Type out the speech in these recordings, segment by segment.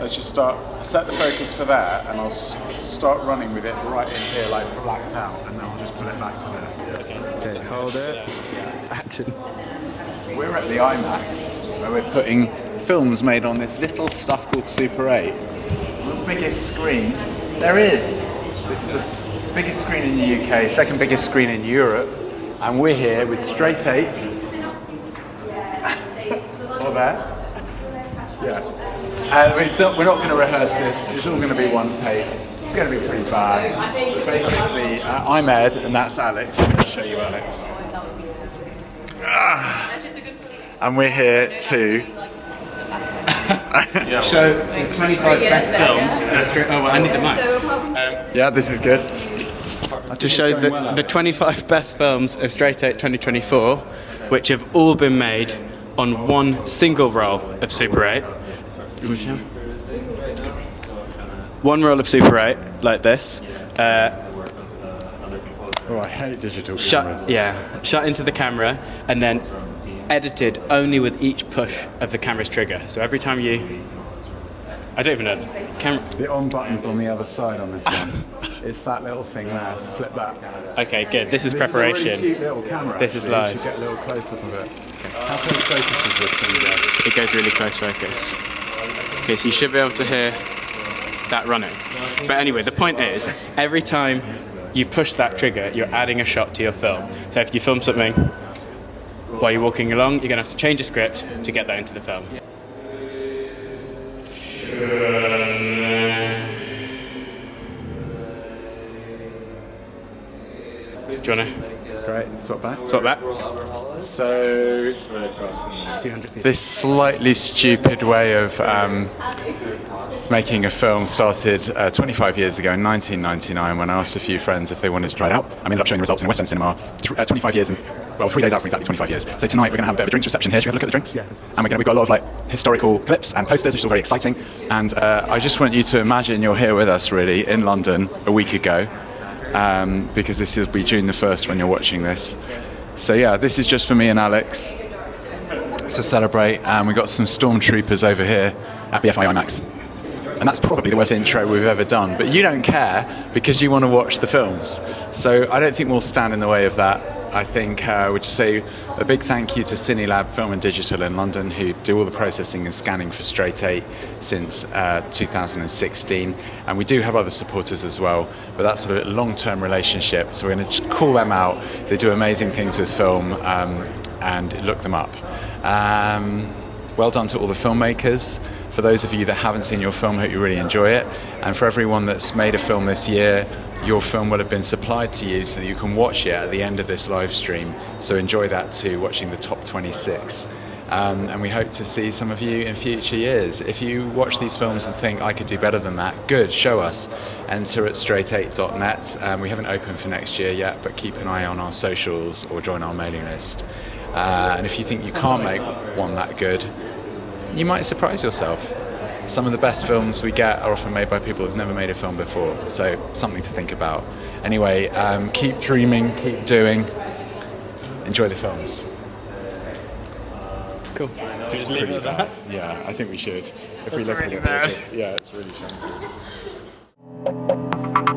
let's just set the focus for there, and I'll start running with it right in here, like blacked out, and then I'll just pull it back to there. Okay, hold it. Action. We're at the IMAX, where we're putting films made on this little stuff called Super 8. The biggest screen there is. This is the biggest screen in the UK, second biggest screen in Europe, and we're here with straight 8. Or there. Yeah. We're not going to rehearse this, it's all going to be one take. It's going to be pretty bad. But basically, I'm Ed, and that's Alex. Let me just show you Alex. And we're here to show the 25 best films. Oh, well, I need the mic. yeah, this is good. To show the 25 best films of Straight 8 2024, which have all been made on one single roll of Super 8. One roll of Super 8, like this. Oh, I hate digital cameras. Shut into the camera, and then edited only with each push of the camera's trigger. So every time you... I don't even know. The on button's on the other side on this one. It's that little thing there. Flip that. Okay, good. This is preparation. This is a really cute little camera. This is live. You should get a little close-up of it. Okay. How close focus does this thing go? It goes really close focus. Okay, so you should be able to hear that running. But anyway, the point is, every time you push that trigger, you're adding a shot to your film. So if you film something while you're walking along, you're going to have to change the script to get that into the film. Do you want to? Great, swap back. Swap back. So, 250. this slightly stupid way of making a film started 25 years ago in 1999 when I asked a few friends if they wanted to try it out. I ended up showing the results in a West End cinema 25 years and, well, 3 days out from exactly 25 years. So tonight we're going to have a bit of a drinks reception here. Should we have a look at the drinks? Yeah. And we've got a lot of like historical clips and posters, which is all very exciting. And I just want you to imagine you're here with us really in London a week ago, because this will be June the 1st when you're watching this. So yeah, this is just for me and Alex to celebrate. And we've got some stormtroopers over here at BFI IMAX. And that's probably the worst intro we've ever done. But you don't care because you want to watch the films. So I don't think we'll stand in the way of that. I think we'll just say a big thank you to CINELAB Film and Digital in London, who do all the processing and scanning for Straight 8 since 2016. And we do have other supporters as well, but that's a long-term relationship. So we're going to call them out. They do amazing things with film, and look them up. Well done to all the filmmakers. For those of you that haven't seen your film, I hope you really enjoy it. And for everyone that's made a film this year, your film will have been supplied to you so that you can watch it at the end of this live stream. So enjoy that too, watching the top 26. And we hope to see some of you in future years. If you watch these films and think, I could do better than that, good, show us. Enter at straight8.net. We haven't opened for next year yet, but keep an eye on our socials or join our mailing list. And if you think you can't make one that good, you might surprise yourself. Some of the best films we get are often made by people who've never made a film before, so something to think about. Anyway, keep dreaming, keep doing, enjoy the films. Cool. Should we just leave it at that? Yeah, I think we should. If That's we look really at it, bad. yeah, it's really shameful. We'll be right back.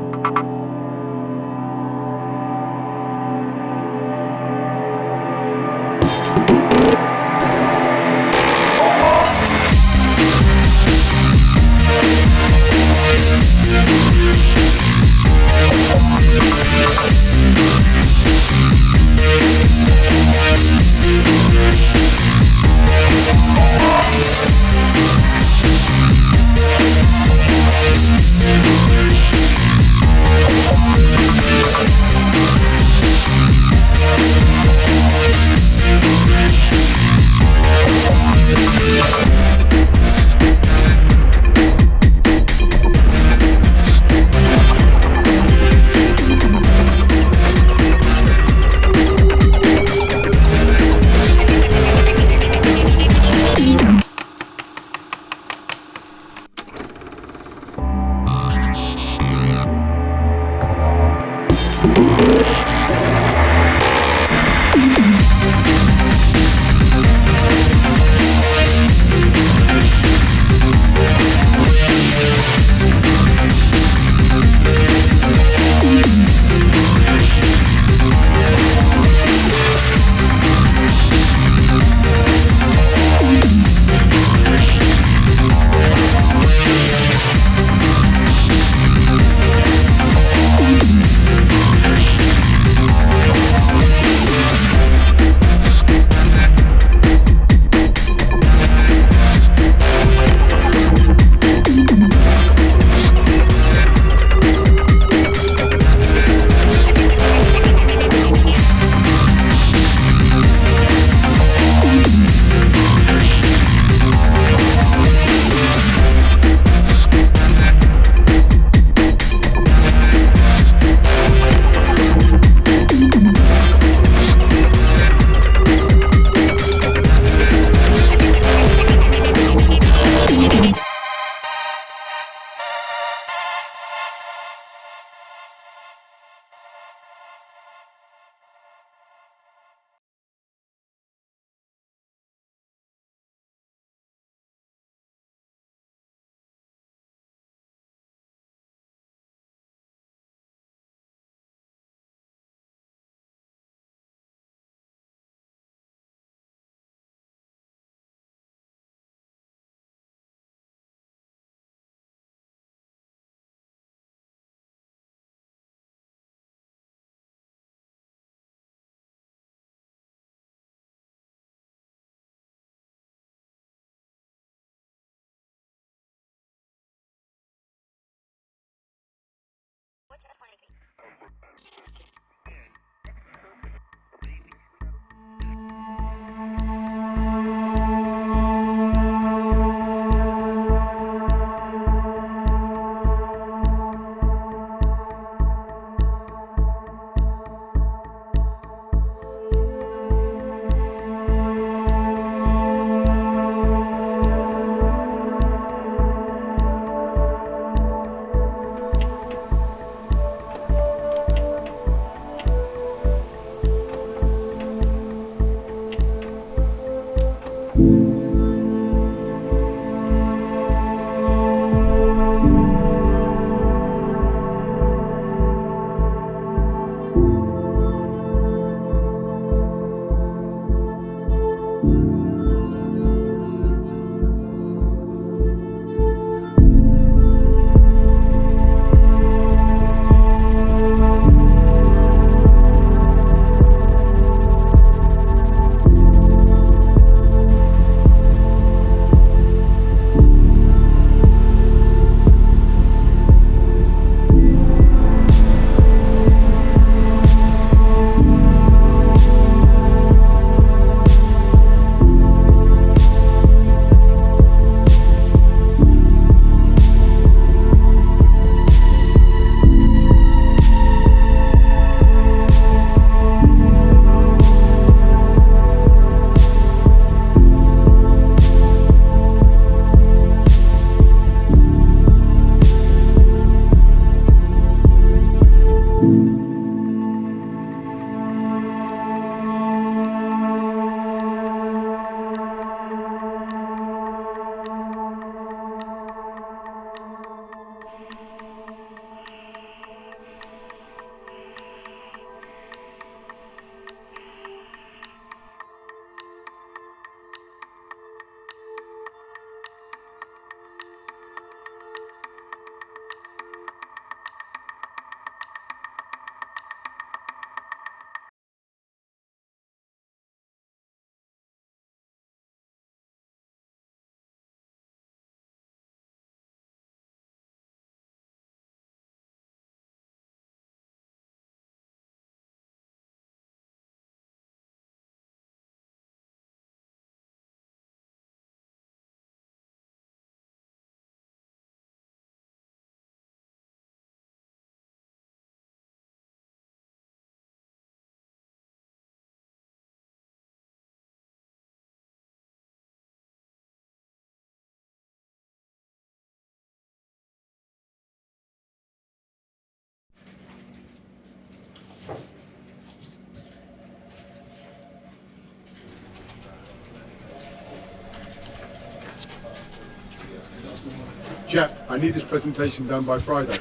Jack, I need this presentation done by Friday.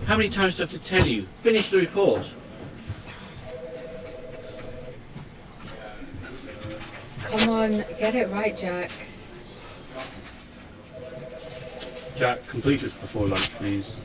How many times do I have to tell you? Finish the report. Come on, get it right, Jack. Jack, complete this before lunch, please.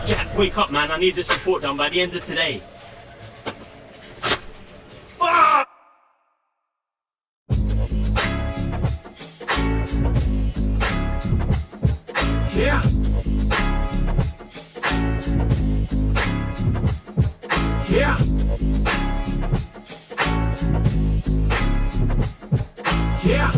Jack, wake up, man. I need this report done by the end of today. Yeah. Yeah. Yeah.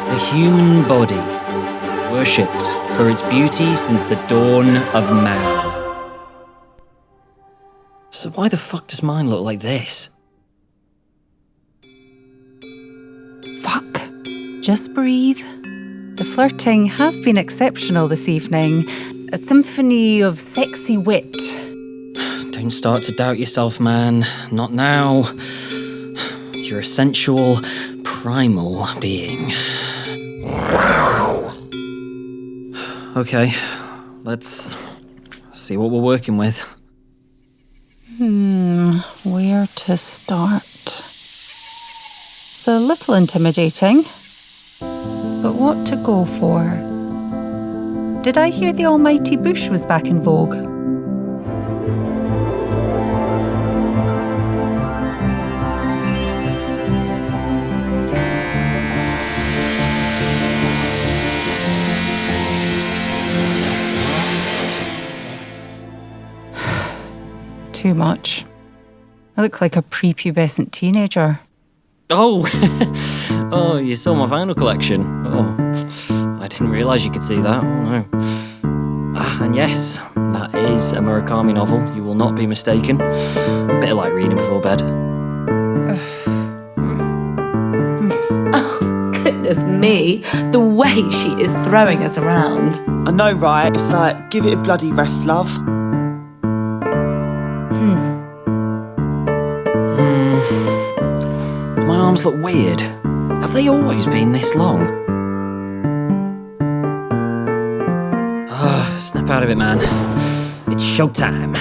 The human body, worshipped for its beauty since the dawn of man. So why the fuck does mine look like this? Fuck. Just breathe. The flirting has been exceptional this evening. A symphony of sexy wit. Don't start to doubt yourself, man. Not now. You're a sensual, primal being. Okay, let's see what we're working with. Where to start? It's a little intimidating, but what to go for? Did I hear the almighty bush was back in vogue? Too much. I look like a prepubescent teenager. Oh! Oh, you saw my vinyl collection. Oh, I didn't realise you could see that. Oh, no. Ah, and yes, that is a Murakami novel. You will not be mistaken. A bit like reading before bed. Oh, goodness me. The way she is throwing us around. I know, right? It's like, give it a bloody rest, love. My arms look weird. Have they always been this long? Snap out of it, man. It's showtime.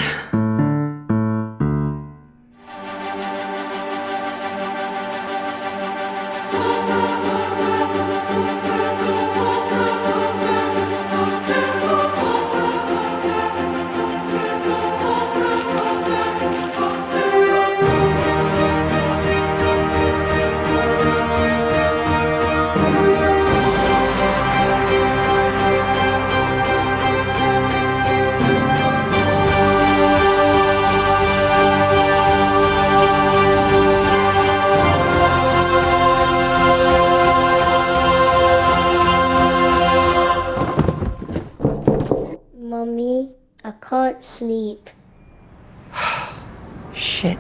Can't sleep. Shit.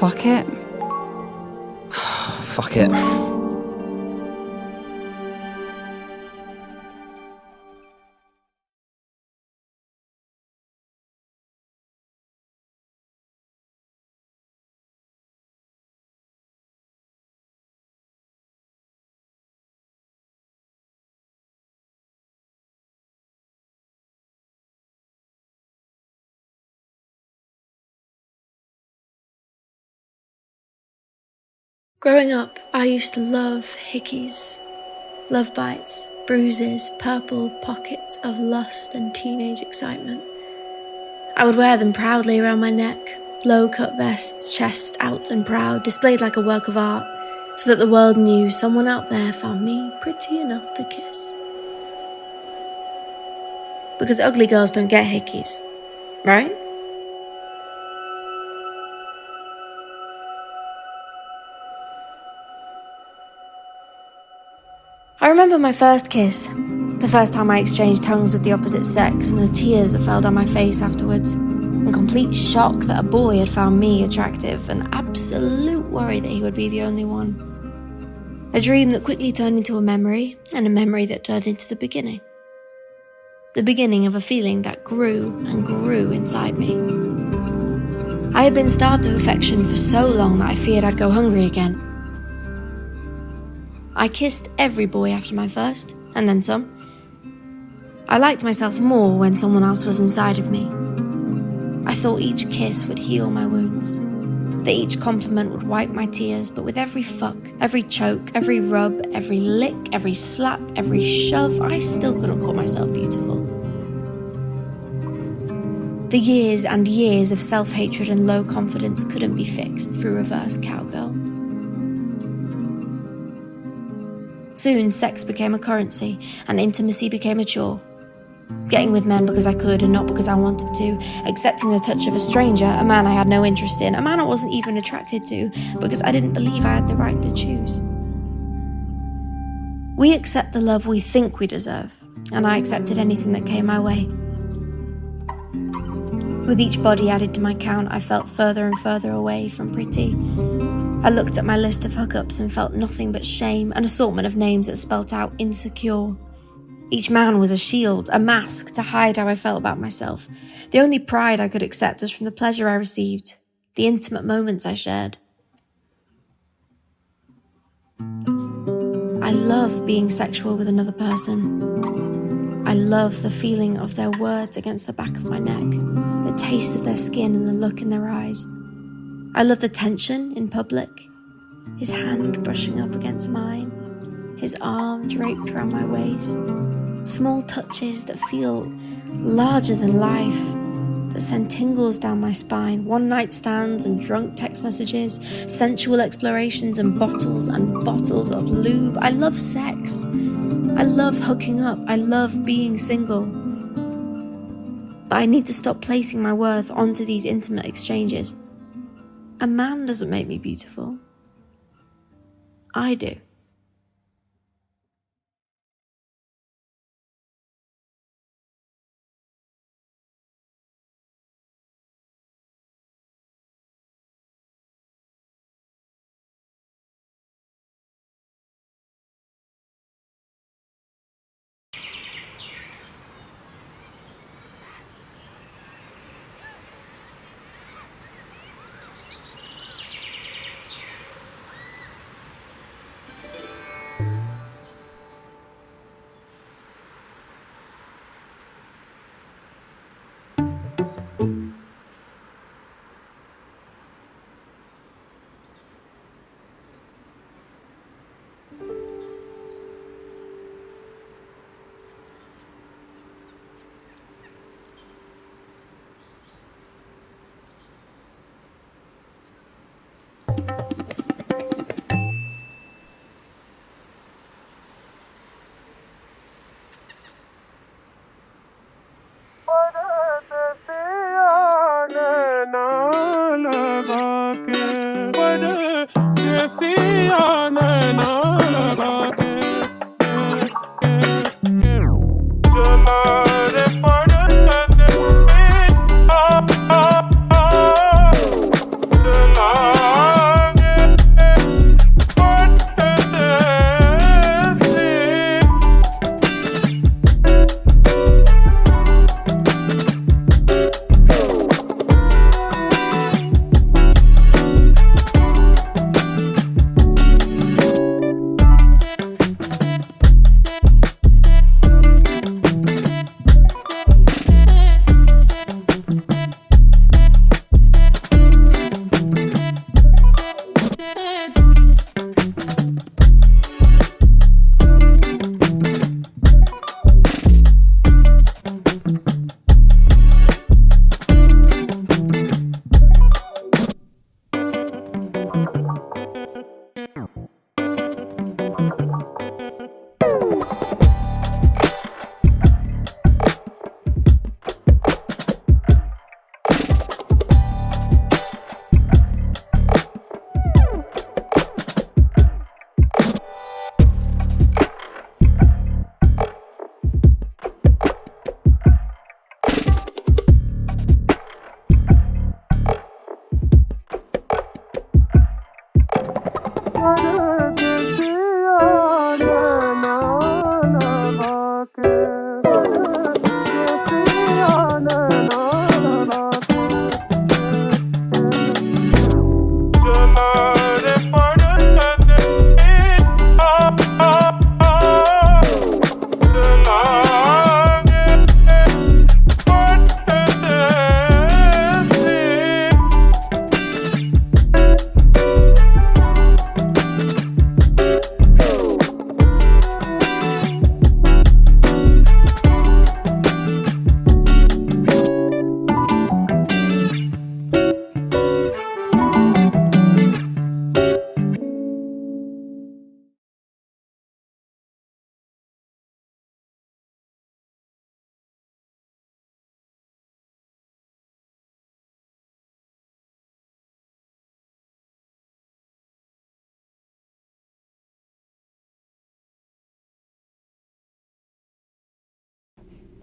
Fuck it. Fuck it. Growing up, I used to love hickeys, love bites, bruises, purple pockets of lust and teenage excitement. I would wear them proudly around my neck, low-cut vests, chest out and proud, displayed like a work of art, so that the world knew someone out there found me pretty enough to kiss. Because ugly girls don't get hickeys, right? I remember my first kiss, the first time I exchanged tongues with the opposite sex, and the tears that fell down my face afterwards, and complete shock that a boy had found me attractive, and absolute worry that he would be the only one. A dream that quickly turned into a memory, and a memory that turned into the beginning. The beginning of a feeling that grew and grew inside me. I had been starved of affection for so long that I feared I'd go hungry again. I kissed every boy after my first, and then some. I liked myself more when someone else was inside of me. I thought each kiss would heal my wounds, that each compliment would wipe my tears, but with every fuck, every choke, every rub, every lick, every slap, every shove, I still couldn't call myself beautiful. The years and years of self-hatred and low confidence couldn't be fixed through reverse cowgirl. Soon, sex became a currency, and intimacy became a chore. Getting with men because I could and not because I wanted to, accepting the touch of a stranger, a man I had no interest in, a man I wasn't even attracted to, because I didn't believe I had the right to choose. We accept the love we think we deserve, and I accepted anything that came my way. With each body added to my count, I felt further and further away from pretty. I looked at my list of hookups and felt nothing but shame, an assortment of names that spelt out insecure. Each man was a shield, a mask to hide how I felt about myself. The only pride I could accept was from the pleasure I received, the intimate moments I shared. I love being sexual with another person. I love the feeling of their words against the back of my neck, the taste of their skin and the look in their eyes. I love the tension in public, his hand brushing up against mine, his arm draped around my waist, small touches that feel larger than life, that send tingles down my spine, one-night stands and drunk text messages, sensual explorations and bottles of lube. I love sex. I love hooking up. I love being single. But I need to stop placing my worth onto these intimate exchanges. A man doesn't make me beautiful. I do.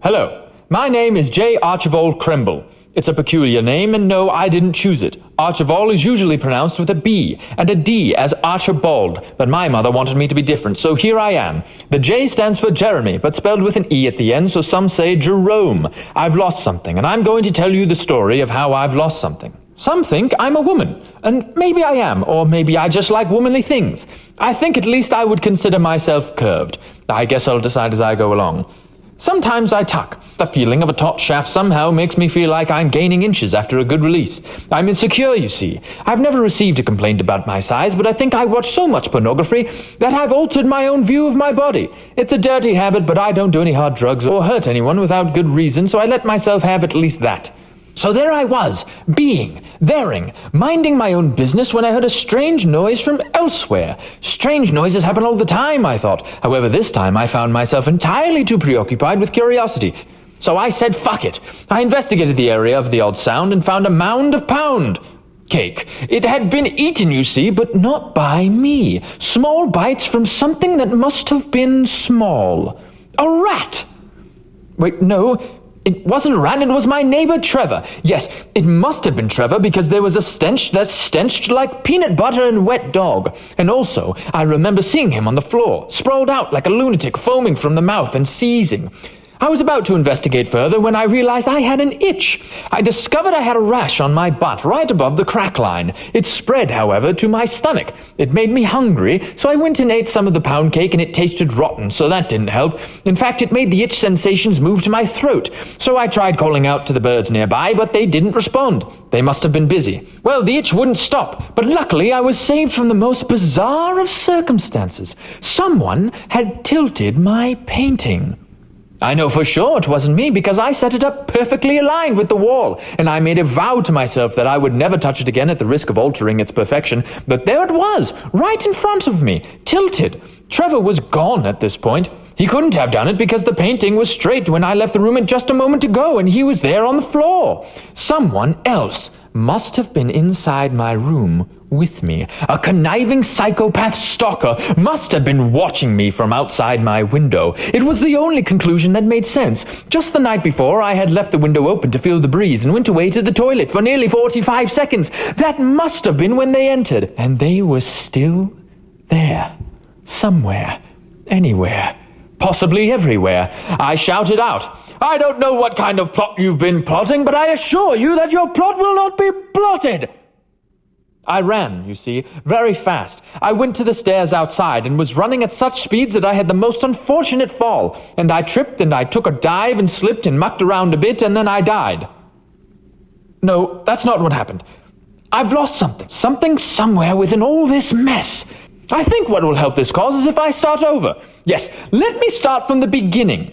Hello, my name is J. Archibald Krimble. It's a peculiar name, and no, I didn't choose it. Archibald is usually pronounced with a B and a D as Archibald, but my mother wanted me to be different, so here I am. The J stands for Jeremy, but spelled with an E at the end, so some say Jerome. I've lost something, and I'm going to tell you the story of how I've lost something. Some think I'm a woman, and maybe I am, or maybe I just like womanly things. I think at least I would consider myself curved. I guess I'll decide as I go along. Sometimes I tuck. The feeling of a taut shaft somehow makes me feel like I'm gaining inches after a good release. I'm insecure, you see. I've never received a complaint about my size, but I think I watch so much pornography that I've altered my own view of my body. It's a dirty habit, but I don't do any hard drugs or hurt anyone without good reason, so I let myself have at least that. So there I was, thereing, minding my own business when I heard a strange noise from elsewhere. Strange noises happen all the time, I thought. However, this time I found myself entirely too preoccupied with curiosity. So I said, fuck it. I investigated the area of the odd sound and found a mound of pound cake. It had been eaten, you see, but not by me. Small bites from something that must have been small. A rat! Wait, no. It wasn't a rat, it was my neighbor Trevor. Yes, it must have been Trevor because there was a stench that stenched like peanut butter and wet dog. And also, I remember seeing him on the floor, sprawled out like a lunatic, foaming from the mouth and seizing. I was about to investigate further when I realized I had an itch. I discovered I had a rash on my butt right above the crack line. It spread, however, to my stomach. It made me hungry, so I went and ate some of the pound cake and it tasted rotten, so that didn't help. In fact, it made the itch sensations move to my throat. So I tried calling out to the birds nearby, but they didn't respond. They must have been busy. Well, the itch wouldn't stop, but luckily I was saved from the most bizarre of circumstances. Someone had tilted my painting. I know for sure it wasn't me because I set it up perfectly aligned with the wall, and I made a vow to myself that I would never touch it again at the risk of altering its perfection, but there it was, right in front of me, tilted. Trevor was gone at this point. He couldn't have done it because the painting was straight when I left the room just a moment ago, and he was there on the floor. Someone else must have been inside my room with me. A conniving psychopath stalker must have been watching me from outside my window. It was the only conclusion that made sense. Just the night before, I had left the window open to feel the breeze and went away to the toilet for nearly 45 seconds. That must have been when they entered. And they were still there. Somewhere. Anywhere. Possibly everywhere. I shouted out, "I don't know what kind of plot you've been plotting, but I assure you that your plot will not be plotted." I ran, you see, very fast. I went to the stairs outside and was running at such speeds that I had the most unfortunate fall, and I tripped and I took a dive and slipped and mucked around a bit and then I died. No, that's not what happened. I've lost something. Something somewhere within all this mess. I think what will help this cause is if I start over. Yes, let me start from the beginning.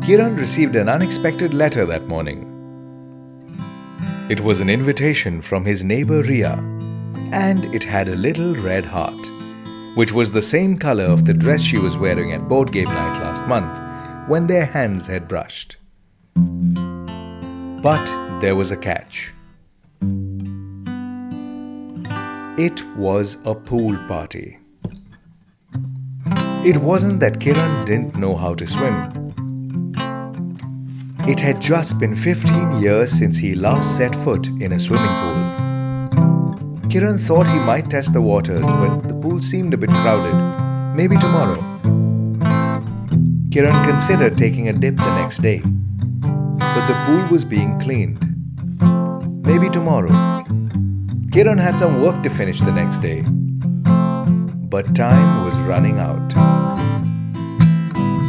Kiran received an unexpected letter that morning. It was an invitation from his neighbor Ria, and it had a little red heart, which was the same color of the dress she was wearing at board game night last month when their hands had brushed. But there was a catch. It was a pool party. It wasn't that Kiran didn't know how to swim. It had just been 15 years since he last set foot in a swimming pool. Kiran thought he might test the waters, but the pool seemed a bit crowded. Maybe tomorrow. Kiran considered taking a dip the next day, but the pool was being cleaned. Maybe tomorrow. Kiran had some work to finish the next day, but time was running out.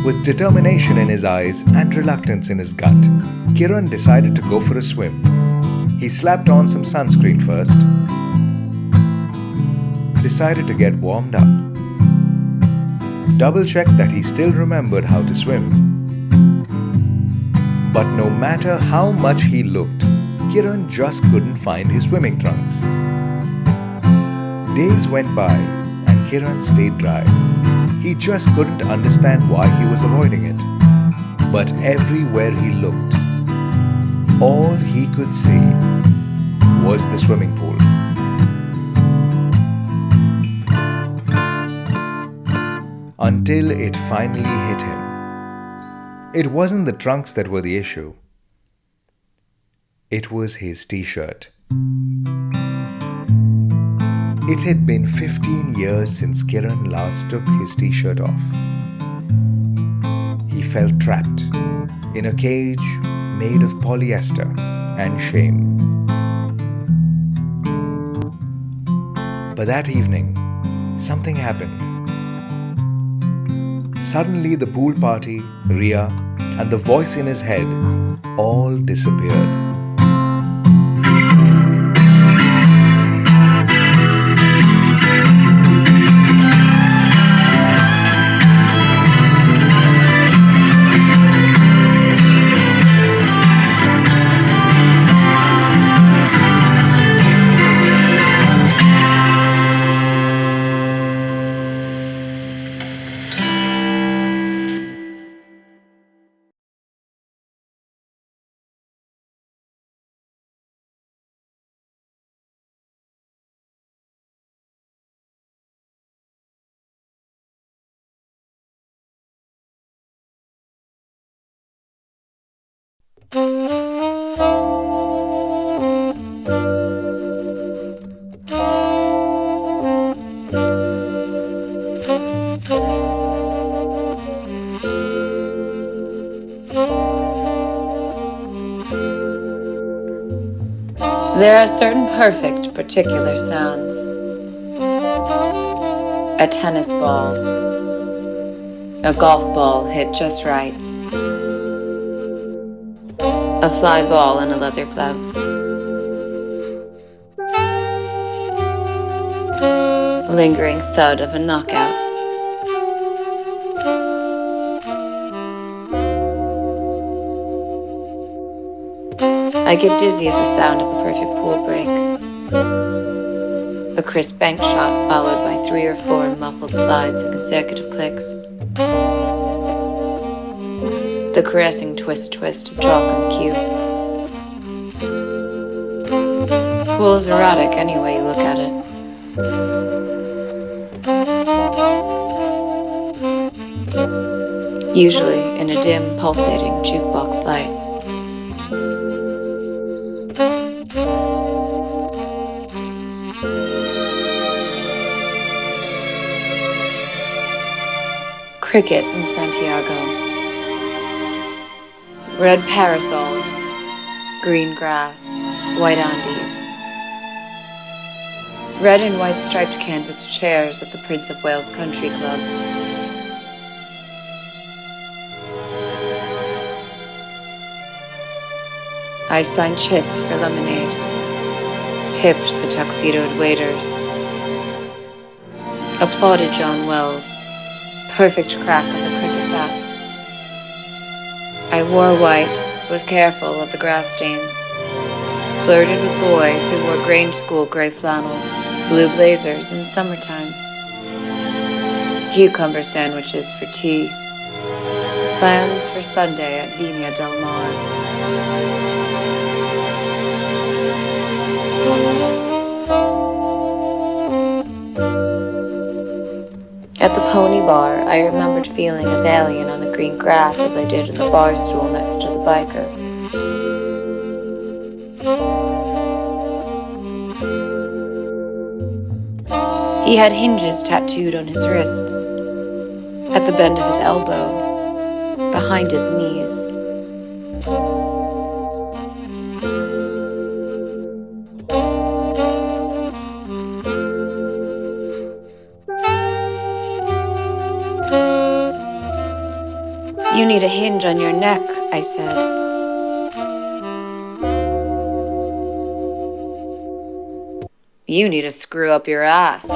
With determination in his eyes and reluctance in his gut, Kiran decided to go for a swim. He slapped on some sunscreen first, decided to get warmed up, double-checked that he still remembered how to swim. But no matter how much he looked, Kiran just couldn't find his swimming trunks. Days went by and Kiran stayed dry. He just couldn't understand why he was avoiding it. But everywhere he looked, all he could see was the swimming pool. until it finally hit him. It wasn't the trunks that were the issue. It was his t-shirt. It had been 15 years since Kiran last took his t-shirt off. He felt trapped in a cage made of polyester and shame. But that evening, something happened. Suddenly the pool party, Ria, and the voice in his head all disappeared. There are certain perfect, particular sounds. A tennis ball. A golf ball hit just right. A fly ball in a leather glove. Lingering thud of a knockout. I get dizzy at the sound of a perfect pool break. A crisp bank shot followed by 3 or 4 muffled slides and consecutive clicks. The caressing twist of chalk on the cue. Pool is erotic any way you look at it. Usually in a dim, pulsating jukebox light. Cricket in Santiago. Red parasols, green grass, white Andes. Red and white striped canvas chairs at the Prince of Wales Country Club. I signed chits for lemonade, tipped the tuxedoed waiters, applauded John Wells, perfect crack of the cricket bat. I wore white, was careful of the grass stains, flirted with boys who wore Grange School grey flannels, blue blazers in summertime, cucumber sandwiches for tea, plans for Sunday at Viña del Mar. At the Pony Bar, I remembered feeling as alien on the green grass as I did in the bar stool next to the biker. He had hinges tattooed on his wrists, at the bend of his elbow, behind his knees. You need a hinge on your neck, I said. You need to screw up your ass.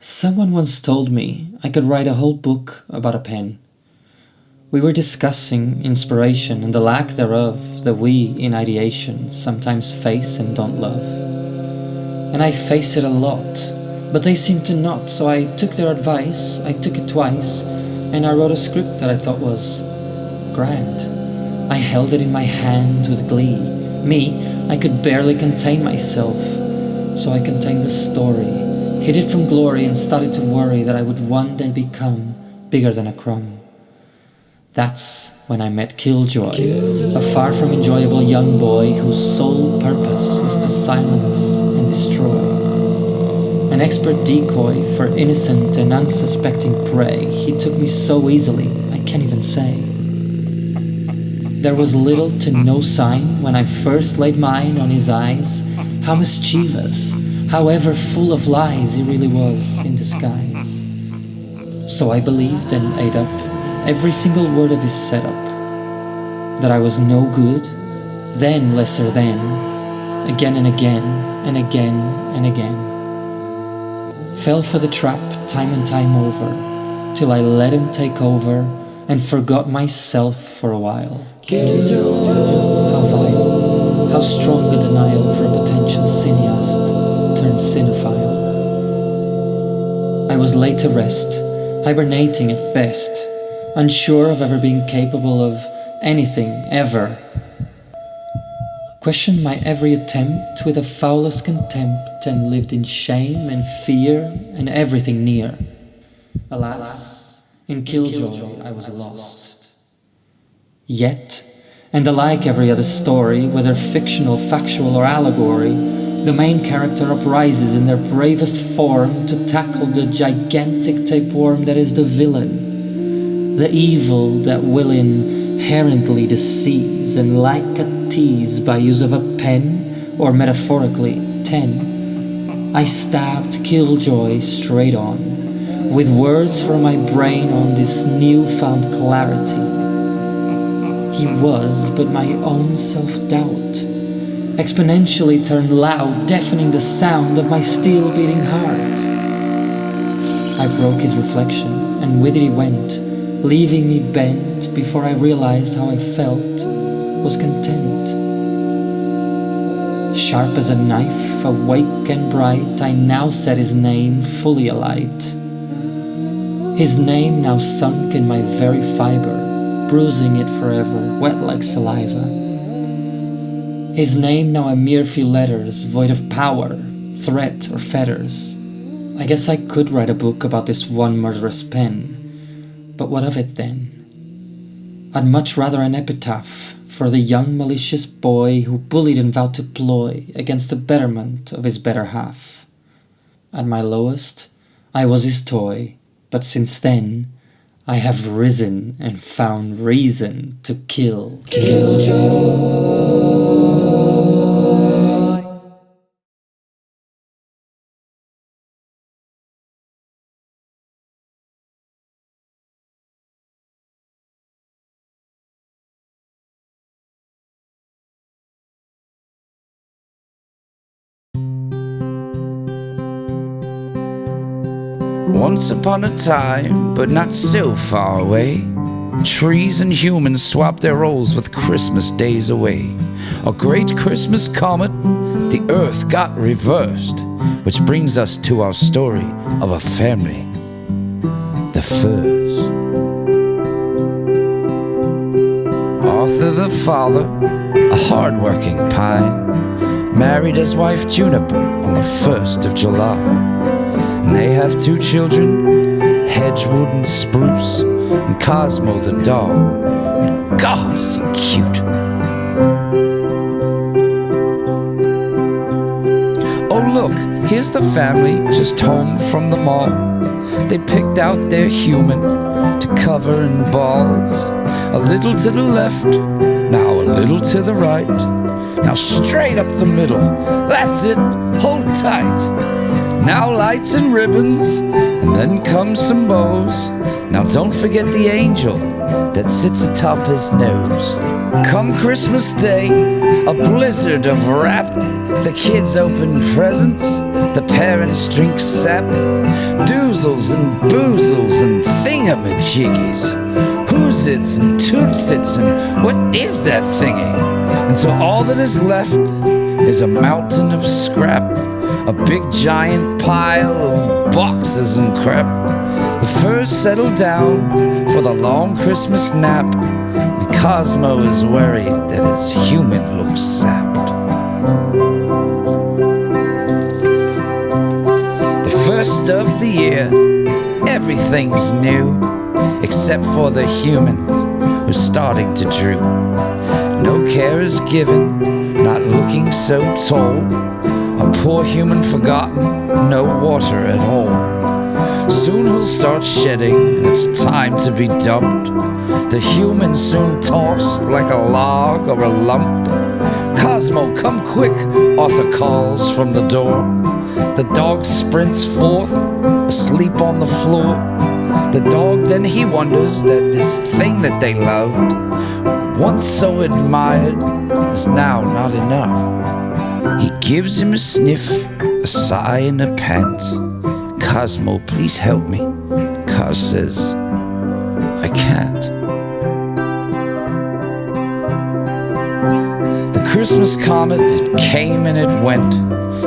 Someone once told me I could write a whole book about a pen. We were discussing inspiration and the lack thereof that we, in ideation, sometimes face and don't love. And I face it a lot, but they seem to not, so I took their advice, I took it twice, and I wrote a script that I thought was grand. I held it in my hand with glee. Me, I could barely contain myself, so I contained the story, hid it from glory, and started to worry that I would one day become bigger than a crumb. That's when I met Killjoy, a far from enjoyable young boy whose sole purpose was to silence and destroy. An expert decoy for innocent and unsuspecting prey, he took me so easily, I can't even say. There was little to no sign when I first laid mine on his eyes, how mischievous, however full of lies he really was in disguise. So I believed and ate up every single word of his setup, that I was no good, then lesser than, again and again and again and again. Fell for the trap time and time over, till I let him take over and forgot myself for a while. How vile, how strong a denial for a potential cineast turned cinephile. I was laid to rest, hibernating at best, unsure of ever being capable of anything, ever. Questioned my every attempt with the foulest contempt, and lived in shame and fear and everything near. Alas, in Killjoy I was lost. Yet, and alike every other story, whether fictional, factual or allegory, the main character uprises in their bravest form to tackle the gigantic tapeworm that is the villain. The evil that will inherently deceive, and like a tease by use of a pen, or metaphorically 10, I stabbed Killjoy straight on, with words from my brain on this newfound clarity. He was but my own self-doubt, exponentially turned loud, deafening the sound of my still-beating heart. I broke his reflection, and with it he went, leaving me bent before I realized how I felt was content. Sharp as a knife, awake and bright, I now set his name fully alight. His name now sunk in my very fibre, bruising it forever, wet like saliva. His name now a mere few letters, void of power, threat or fetters. I guess I could write a book about this one murderous pen. But what of it then? I'd much rather an epitaph for the young malicious boy who bullied and vowed to ploy against the betterment of his better half. At my lowest, I was his toy, but since then, I have risen and found reason to kill. Once upon a time, but not so far away, trees and humans swapped their roles with Christmas days away. A great Christmas comet, the earth got reversed, which brings us to our story of a family, the Firs. Arthur the father, a hard-working pine, married his wife Juniper on the 1st of July. And they have 2 children, Hedgewood and Spruce, and Cosmo the dog. And God, is he cute. Oh look, here's the family just home from the mall. They picked out their human to cover in balls. A little to the left, now a little to the right. Now straight up the middle, that's it, hold tight. Now lights and ribbons, and then come some bows. Now don't forget the angel that sits atop his nose. Come Christmas Day, a blizzard of rap. The kids open presents, the parents drink sap. doozles and boozles and thingamajiggies, who's its and toots its and what is that thingy? Until all that is left is a mountain of scrap, a big giant pile of boxes and crap. The furs settle down for the long Christmas nap, and Cosmo is worried that his human looks sapped. The first of the year, everything's new, except for the human who's starting to droop. No care is given, not looking so tall. A poor human forgotten, no water at all. Soon he'll start shedding, and it's time to be dumped. The human soon tossed like a log or a lump. Cosmo, come quick, Arthur calls from the door. The dog sprints forth, asleep on the floor. The dog then he wonders that this thing that they loved, once so admired, is now not enough. He gives him a sniff, a sigh and a pant. Cosmo, please help me. Cos says, I can't. The Christmas comet, it came and it went.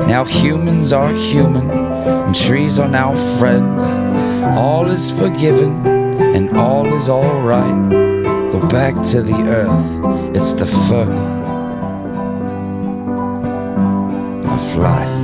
Now humans are human, and trees are now friends. All is forgiven, and all is alright. Go back to the earth, it's the Fergie of life.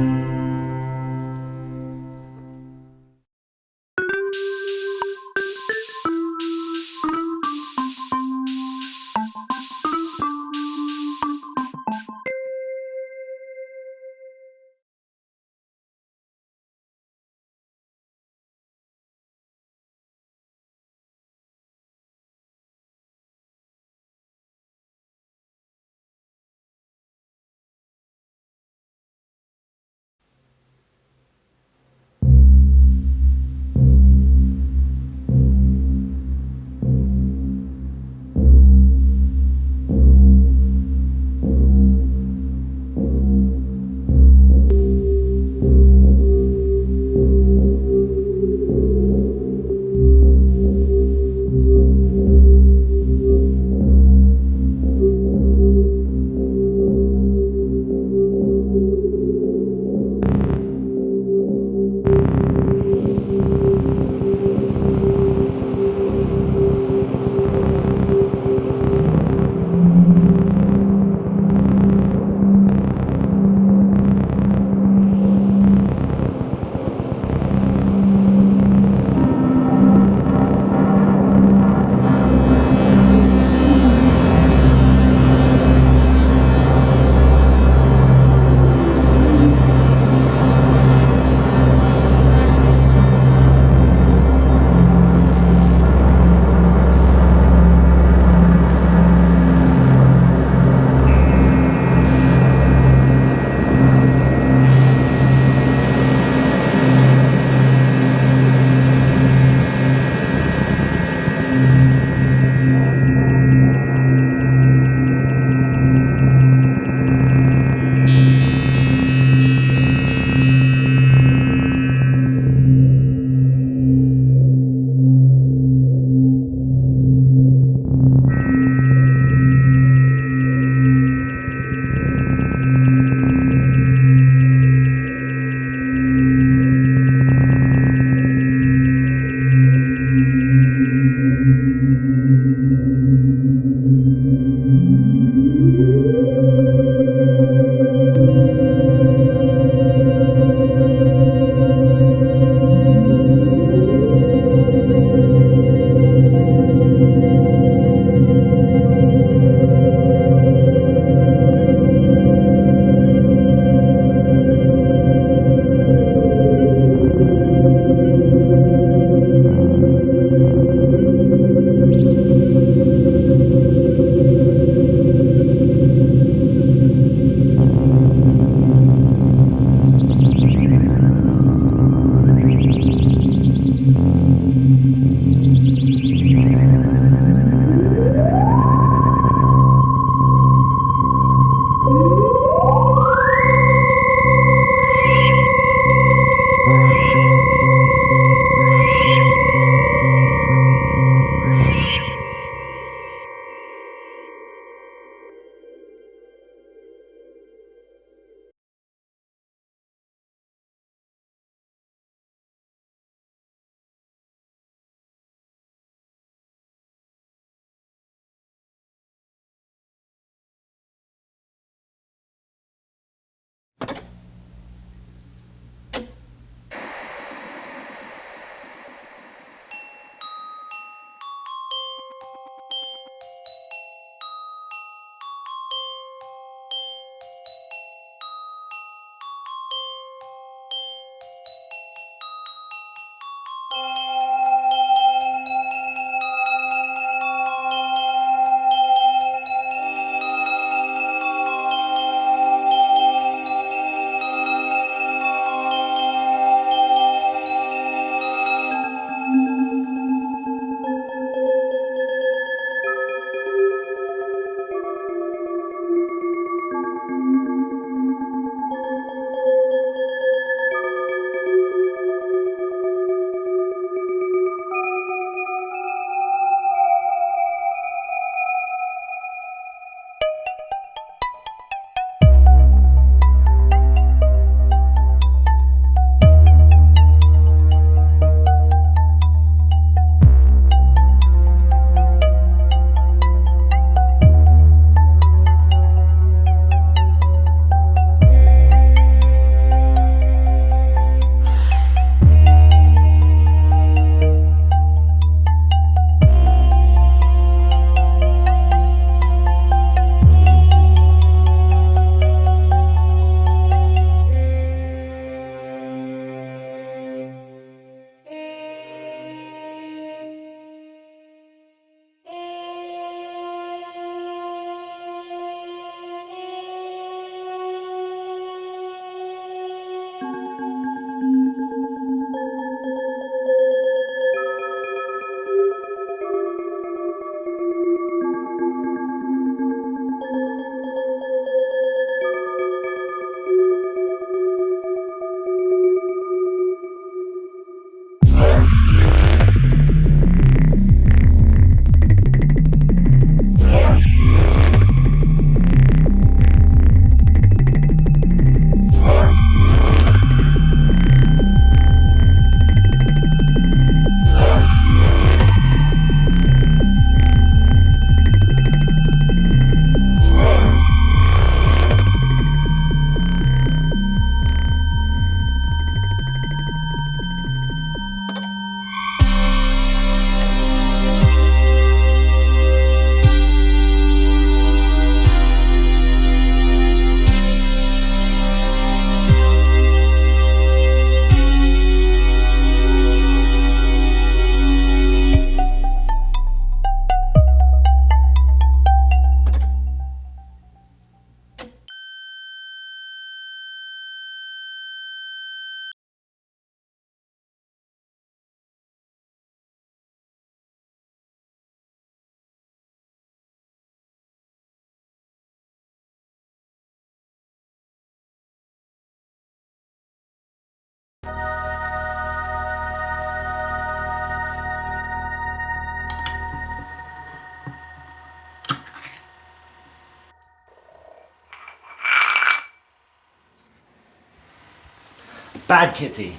Bad kitty.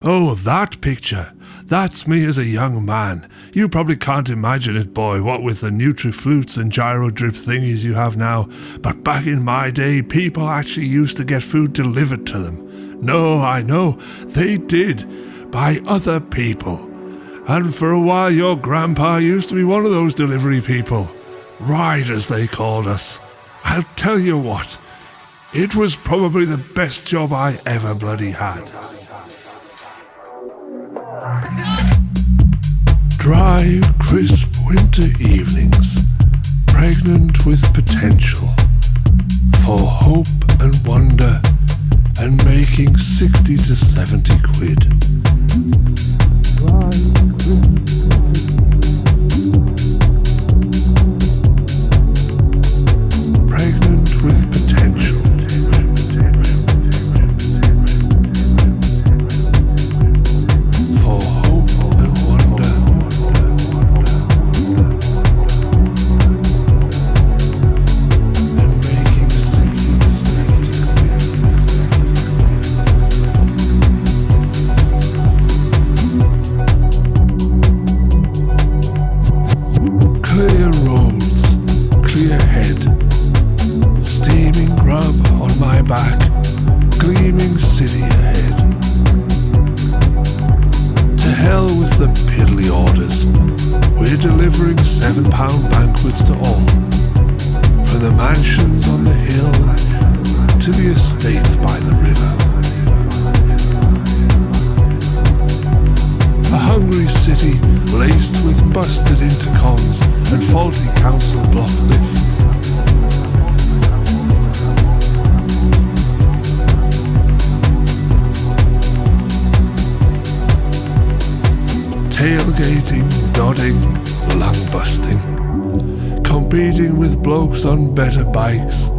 Oh, that picture. That's me as a young man. You probably can't imagine it, boy, what with the Nutri-Flutes and gyro-drip thingies you have now. But back in my day, people actually used to get food delivered to them. No, I know, they did. By other people. And for a while, your grandpa used to be one of those delivery people. Riders, they called us. I'll tell you what. It was probably the best job I ever bloody had. Dry, crisp winter evenings, pregnant with potential for hope and wonder, and making 60 to 70 quid. Pregnant with potential. Clear roads, clear head, steaming grub on my back, gleaming city ahead. To hell with the piddly orders, we're delivering £7 banquets to all, from the mansions on the hill to the estates by the river. A hungry city laced with busted intercoms and faulty council block lifts. Tailgating, nodding, lung busting, competing with blokes on better bikes,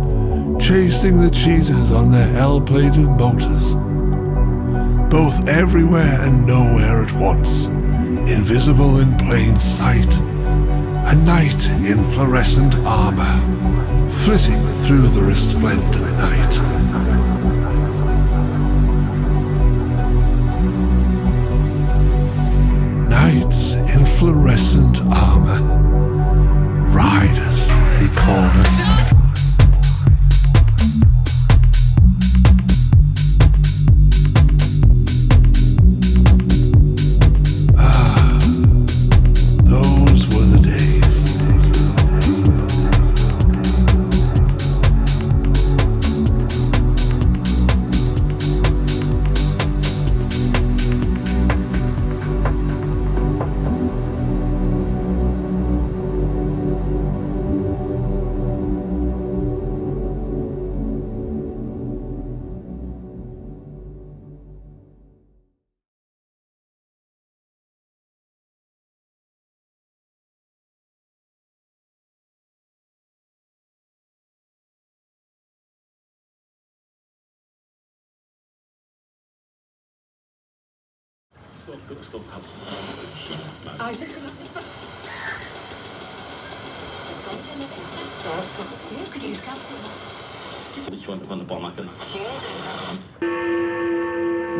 chasing the cheaters on their L-plated motors. Both everywhere and nowhere at once, invisible in plain sight, a knight in fluorescent armor, flitting through the resplendent night. Knights in fluorescent armor, riders they called us.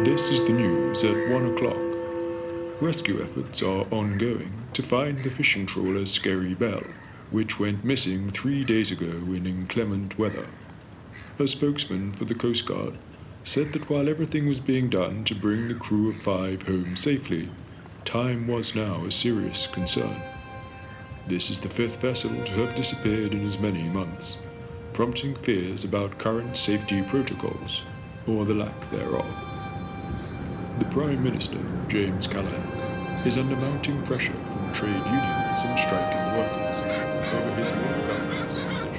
This is the news at 1 o'clock. Rescue efforts are ongoing to find the fishing trawler Scary Bell, which went missing 3 days ago in inclement weather. A spokesman for the Coast Guard said that while everything was being done to bring the crew of 5 home safely, time was now a serious concern. This is the 5th vessel to have disappeared in as many months, prompting fears about current safety protocols, or the lack thereof. The Prime Minister, James Callaghan, is under mounting pressure from trade unions and striking workers over his Labour government's position.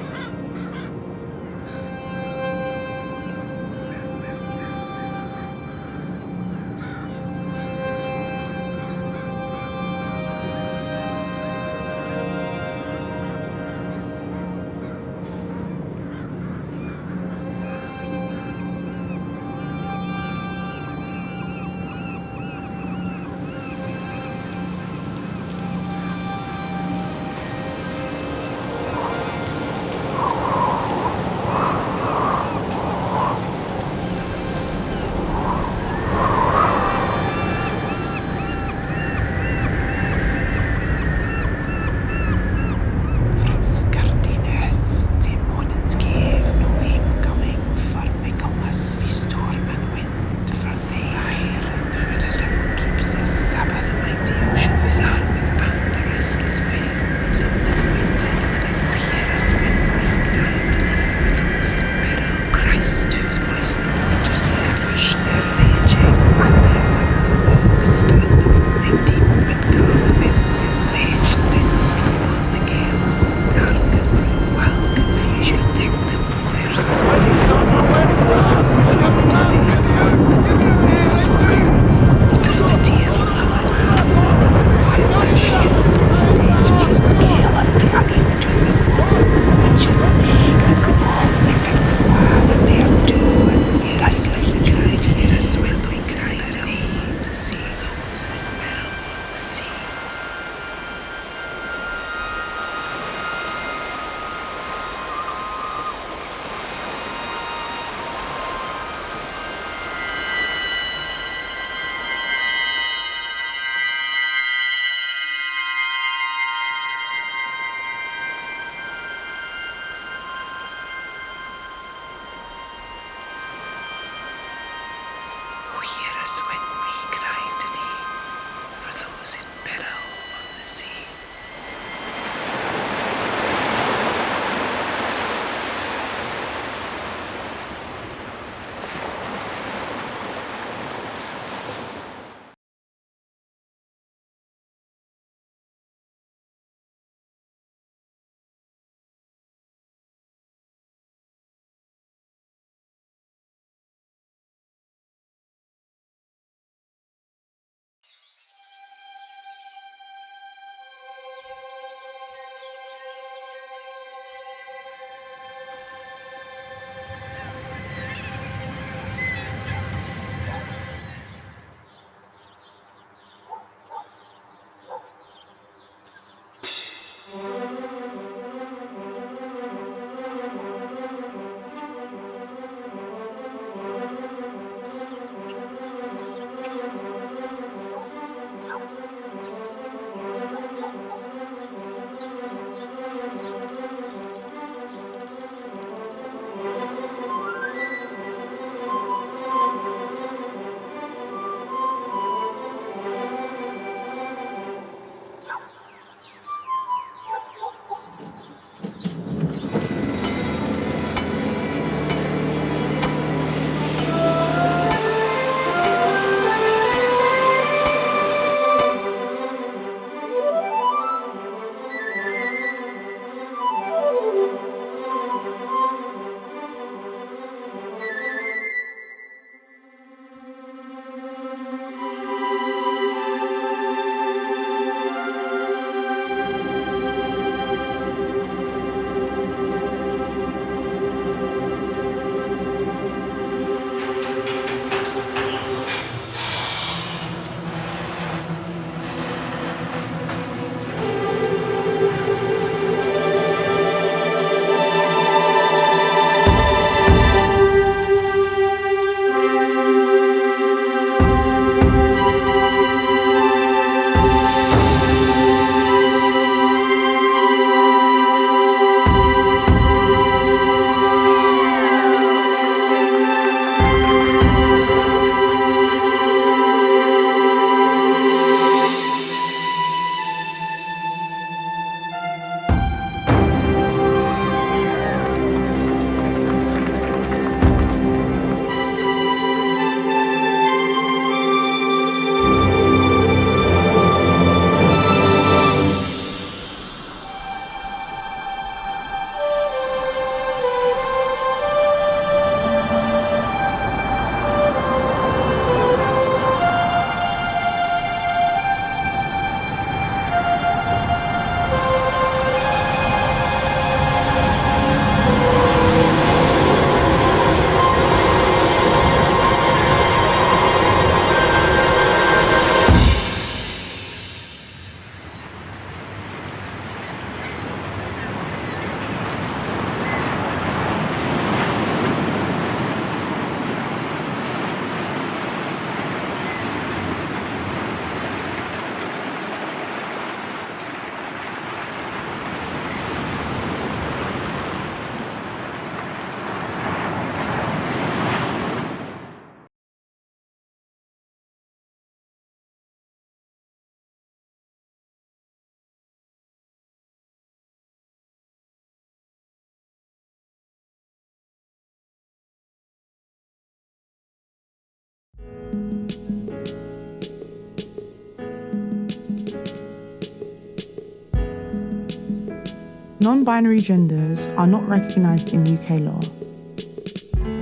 Non-binary genders are not recognised in UK law.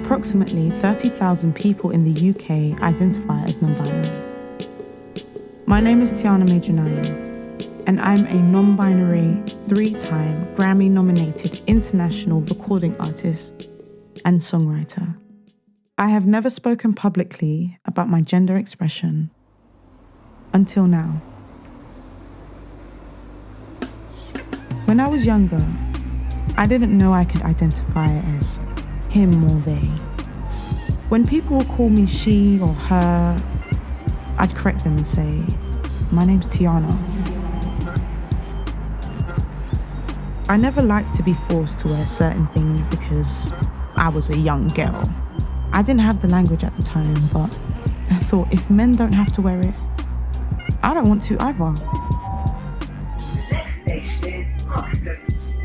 Approximately 30,000 people in the UK identify as non-binary. My name is Tiana Major 9, and I'm a non-binary, 3-time Grammy-nominated international recording artist and songwriter. I have never spoken publicly about my gender expression until now. When I was younger, I didn't know I could identify as him or they. When people would call me she or her, I'd correct them and say, my name's Tiana. I never liked to be forced to wear certain things because I was a young girl. I didn't have the language at the time, but I thought if men don't have to wear it, I don't want to either.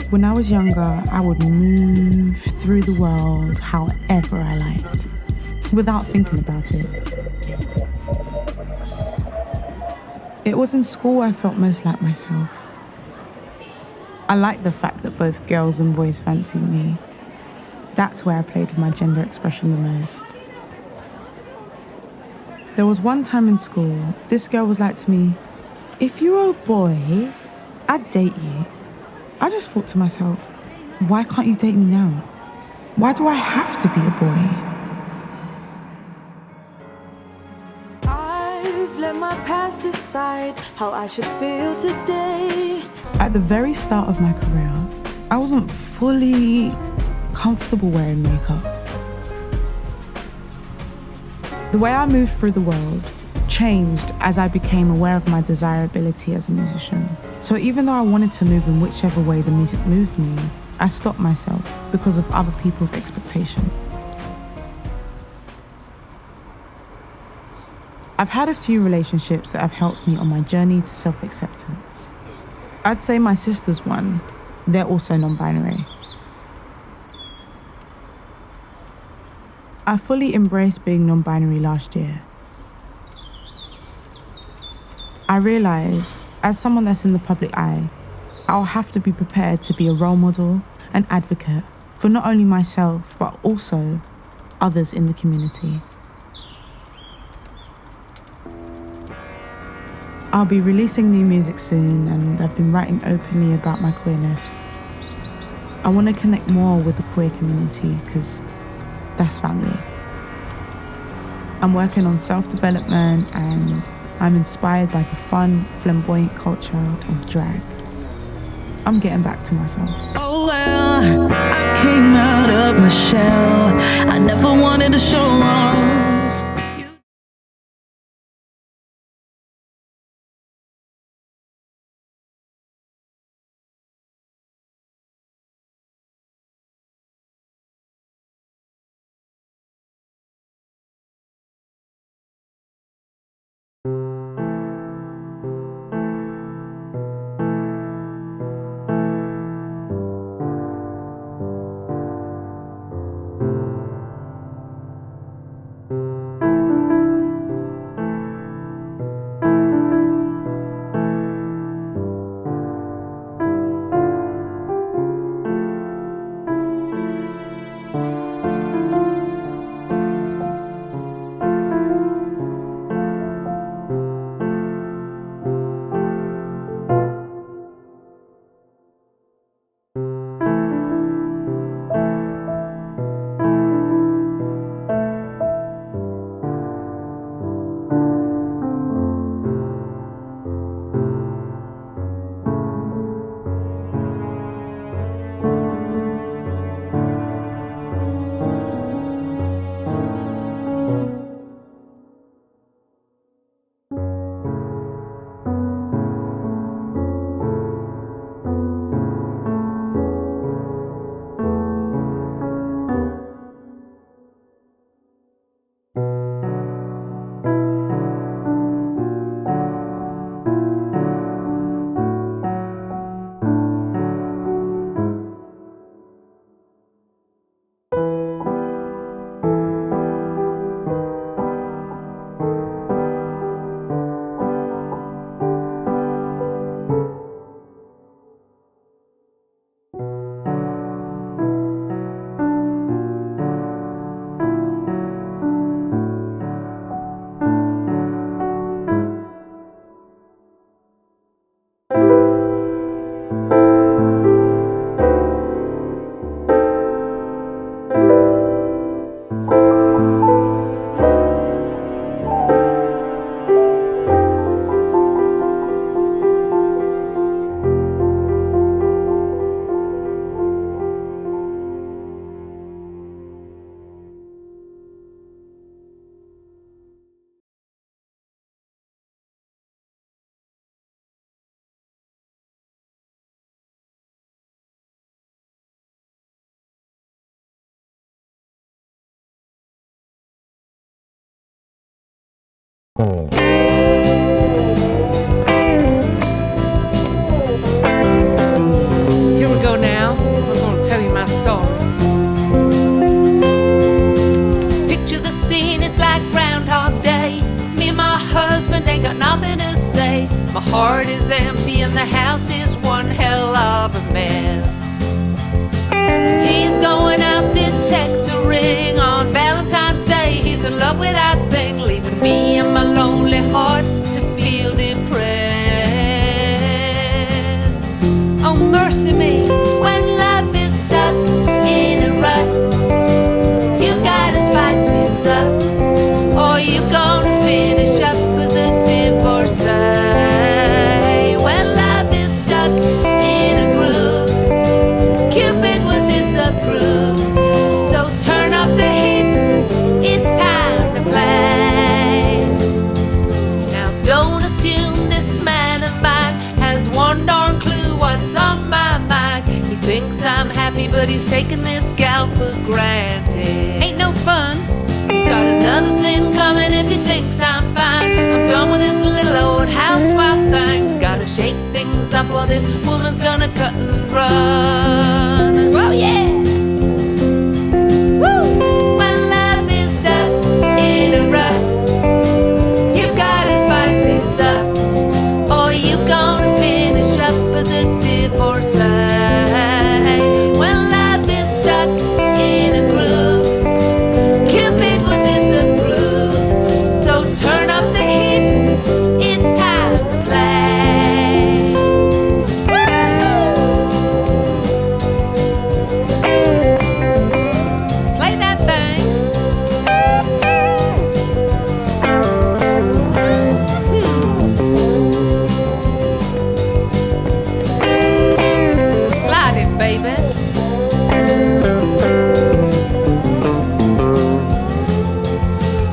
When I was younger, I would move through the world however I liked, without thinking about it. It was in school I felt most like myself. I liked the fact that both girls and boys fancied me. That's where I played with my gender expression the most. There was one time in school, this girl was like to me, if you were a boy, I'd date you. I just thought to myself, why can't you date me now? Why do I have to be a boy? I've let my past decide how I should feel today. At the very start of my career, I wasn't fully comfortable wearing makeup. The way I moved through the world changed as I became aware of my desirability as a musician. So even though I wanted to move in whichever way the music moved me, I stopped myself because of other people's expectations. I've had a few relationships that have helped me on my journey to self-acceptance. I'd say my sister's one. They're also non-binary. I fully embraced being non-binary last year. I realised, as someone that's in the public eye, I'll have to be prepared to be a role model and advocate for not only myself, but also others in the community. I'll be releasing new music soon, and I've been writing openly about my queerness. I want to connect more with the queer community because that's family. I'm working on self-development, and I'm inspired by the fun, flamboyant culture of drag. I'm getting back to myself. Oh well, I came out of my shell. I never wanted to show off. Here we go now. I'm gonna tell you my story. Picture the scene, it's like Groundhog Day. Me and my husband ain't got nothing to say. My heart is empty and the house is one hell of a mess. He's going out detectoring on Valentine's Day. He's in love with that thing, leaving me and my lonely heart to feel depressed. Oh, mercy me, when love is stuck in a rut, you gotta spice things up, or you gonna finish up as a divorcee. When love is stuck in a groove, Cupid would disapprove. So turn up the heat, it's time to play. Now don't assume this man of mine has one darn clue what's on my mind. He thinks I'm happy, but he's taking this gal for granted. Ain't no fun. He's got another thing coming if he thinks I'm fine. I'm done with this little old housewife thing. Gotta shake things up or this woman's gonna cut and run. Oh yeah! Woo! When love is stuck in a rut, you've gotta spice things up, or you gonna finish up as a divorcee. When love is stuck in a groove, Cupid would disapprove. So turn up the heat, it's time to play. Play that thing. Slide it, baby.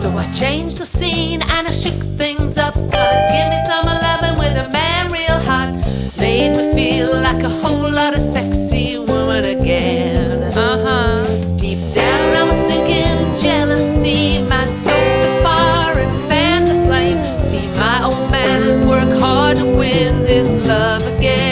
So I changed the scene and I shook things up. Gotta give me some loving with a man real hot. Made me feel like a whole lot of sexy woman again. Deep down I was thinking jealousy might stoke the fire and fan the flame. See my old man work hard to win this love again.